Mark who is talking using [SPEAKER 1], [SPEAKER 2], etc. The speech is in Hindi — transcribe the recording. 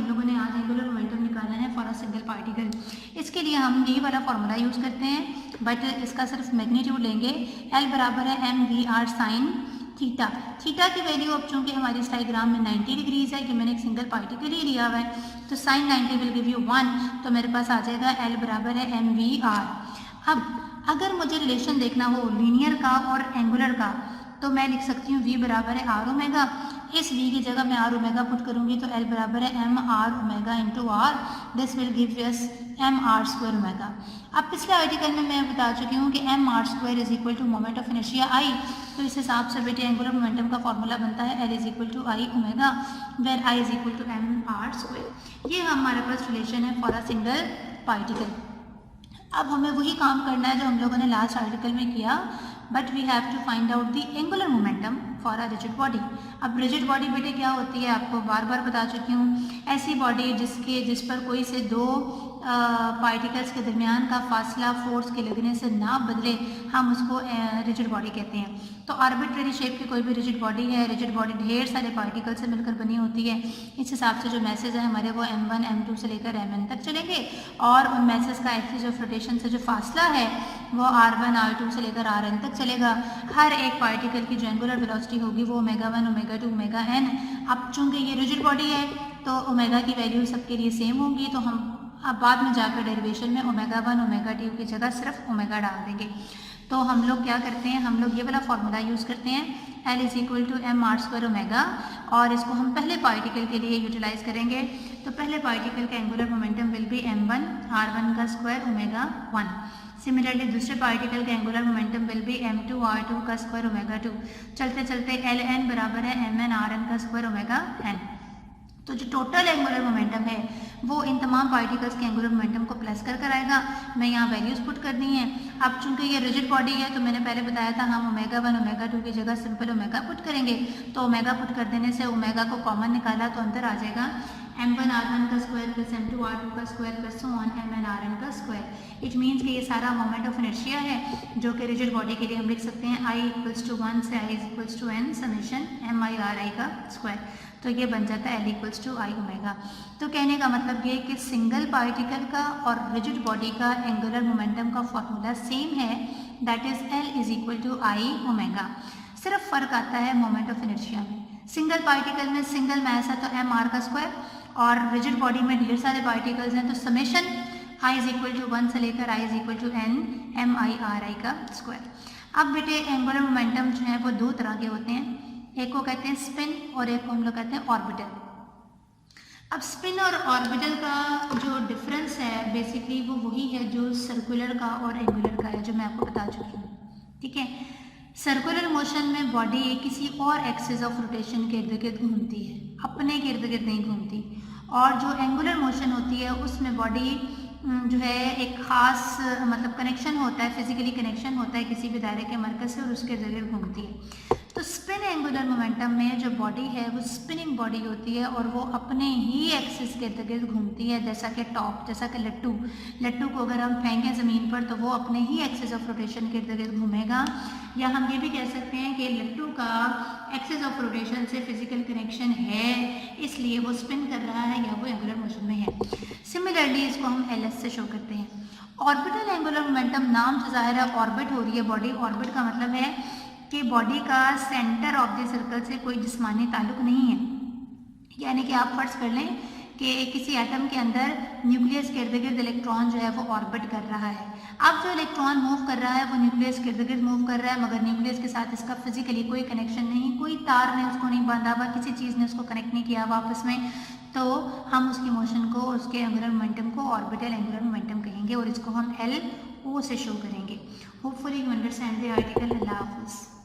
[SPEAKER 1] हम लोगों ने आज एंगुलर मोमेंटम निकालना है फॉर अ सिंगल पार्टिकल। इसके लिए हम ये वाला फॉर्मूला यूज़ करते हैं, बट इसका सिर्फ मैग्नीट्यूड लेंगे। L बराबर है mvr साइन थीटा। थीटा की वैल्यू अब चूंकि हमारी इस डायग्राम में 90 डिग्रीज है कि मैंने एक सिंगल पार्टिकल ही लिया हुआ है, तो साइन 90 विल गिव यू 1, तो मेरे पास आ जाएगा L बराबर है mvr। अब अगर मुझे रिलेशन देखना हो लीनियर का और एंगुलर का, तो मैं लिख सकती हूँ v बराबर है r ओमेगा। इस v की जगह मैं r ओमेगा पुट करूँगी तो L बराबर है m r omega into r, this will give yes m r square omega. अब पिछले आर्टिकल में मैं बता चुकी हूँ कि m r square is equal to moment of inertia I, तो इस हिसाब से बेटे एंगुलर मोमेंटम का फॉर्मूला बनता है L is equal to I omega, where I is equal to m r square. ये हमारे पास रिलेशन है फॉर अ सिंगल पार्टिकल। अब हमें वही काम करना है जो हम लोगों ने लास्ट आर्टिकल में किया, but we have to find out the angular momentum for a rigid body. अब रिजिड बॉडी बेटे क्या होती है, आपको बार बार बता चुकी हूँ, ऐसी बॉडी जिस पर कोई से दो पार्टिकल्स के दरमियान का फासला फोर्स के लगने से ना बदले, हम उसको रिजिड बॉडी कहते हैं। तो आर्बिट्रेरी शेप की कोई भी रिजिड बॉडी है, रिजिड बॉडी ढेर सारे पार्टिकल से मिलकर बनी होती है। इस हिसाब से जो मैसेज है हमारे वो m1 m2 से लेकर mn तक चलेंगे, और उन मैसेज का एक्सिस ऑफ रोटेशन से जो फासला है वो r1 r2 से लेकर rn तक चलेगा। हर एक पार्टिकल की जो एंगुलर वेलोसिटी होगी वो ओमेगा 1 ओमेगा 2 ओमेगा n। अब चूंकि ये रिजिड बॉडी है तो ओमेगा की वैल्यू सबके लिए सेम होगी, तो हम अब बाद में जाकर डेरिवेशन में ओमेगा 1 ओमेगा 2 की जगह सिर्फ ओमेगा डाल देंगे। तो हम लोग क्या करते हैं, हम लोग ये वाला फॉर्मूला यूज़ करते हैं L is equal to m r square omega, और इसको हम पहले पार्टिकल के लिए यूटिलाइज करेंगे। तो पहले पार्टिकल का angular momentum will be m1 r1 का स्क्वायर ओमेगा 1। सिमिलरली दूसरे पार्टिकल का angular momentum will be m2 r2 का स्क्वायर ओमेगा 2। चलते चलते Ln बराबर है mn rn का स्क्वायर ओमेगा n। तो जो टोटल एंगुलर मोमेंटम है वो इन तमाम पार्टिकल्स के एंगुलर मोमेंटम को प्लस कर कर आएगा। मैं यहाँ वैल्यूज़ पुट करनी है। अब चूंकि ये रिजिड बॉडी है तो मैंने पहले बताया था हम ओमेगा 1 ओमेगा 2 की जगह सिंपल ओमेगा पुट करेंगे, तो ओमेगा पुट कर देने से ओमेगा को कॉमन निकाला तो अंदर आ जाएगा m1r1 का स्क्वायर प्लस m2r2 का स्क्वायर प्लस mnrn का स्क्वायर। इट मीन्स कि ये सारा मोमेंट ऑफ इनर्शिया है जो कि रिजिड बॉडी के लिए हम लिख सकते हैं I = 1 से I = n समेशन mi/ri का स्क्वायर। तो ये बन जाता है L = I ओमेगा। तो कहने का मतलब ये कि सिंगल पार्टिकल का और रिजिड बॉडी का एंगुलर मोमेंटम का फॉर्मूला सेम है, that is L = I omega. सिर्फ फर्क आता है मोमेंट ऑफ इनर्शिया में। सिंगल पार्टिकल में सिंगल मैस है तो mr का स्क्वायर, और रिजिड बॉडी में ढेर सारे पार्टिकल्स हैं तो समेशन I = 1 से लेकर I = n mi/ri का स्क्वायर। अब बेटे एंगुलर मोमेंटम जो है वो दो तरह के होते हैं, एक को कहते हैं स्पिन और एक को हम लोग कहते हैं ऑर्बिटल। अब स्पिन और ऑर्बिटल का जो डिफरेंस है बेसिकली वो वही है जो सर्कुलर का और एंगुलर का है, जो मैं आपको बता चुकी हूँ। ठीक है, सर्कुलर मोशन में बॉडी किसी और एक्सिस ऑफ रोटेशन के इर्द गिर्द घूमती है, अपने के इर्द गिर्द नहीं घूमती। और जो एंगुलर मोशन होती है उसमें बॉडी जो है एक ख़ास मतलब कनेक्शन होता है, फिजिकली कनेक्शन होता है किसी भी दायरे के मरकज़ से और उसके इर्द गिर्द घूमती है। तो स्पिन एंगुलर मोमेंटम में जो बॉडी है वो स्पिनिंग बॉडी होती है और वो अपने ही एक्सिस के इर्द गिर्द घूमती है, जैसा कि टॉप, जैसा कि लट्टू को अगर हम फेंकें ज़मीन पर तो वो अपने ही एक्सिस ऑफ रोटेशन के इर्द गिर्द घूमेगा। या हम ये भी कह सकते हैं कि लट्टू का एक्सिस ऑफ रोटेशन से फिजिकल कनेक्शन है, इसलिए वो स्पिन कर रहा है या वो एंगुलर मोशन में है। सिमिलरली इसको हम LS से शो करते हैं। ऑर्बिटल एंगुलर मोमेंटम नाम से ज़ाहिर है ऑर्बिट हो रही है बॉडी। ऑर्बिट का मतलब है कि बॉडी का सेंटर ऑफ द सर्कल से कोई जिस्मानी ताल्लुक नहीं है। यानी कि आप फर्ज कर लें कि किसी एटम के अंदर न्यूक्लियस के इर्द गिर्द इलेक्ट्रॉन जो है वो ऑर्बिट कर रहा है। अब जो इलेक्ट्रॉन मूव कर रहा है वो न्यूक्लियस के इर्द गिर्द मूव कर रहा है, मगर न्यूक्लियस के साथ इसका फिजिकली कोई कनेक्शन नहीं, कोई तार ने उसको नहीं बांधा हुआ, किसी चीज़ ने उसको कनेक्ट नहीं किया हुआ आपस में। तो हम उसकी मोशन को, उसके एंगुलर मोमेंटम को ऑर्बिटल एंगुलर मोमेंटम कहेंगे और इसको हम LO से शो करेंगे। Hopefully you understand the article. अल्लाह हाफिज़।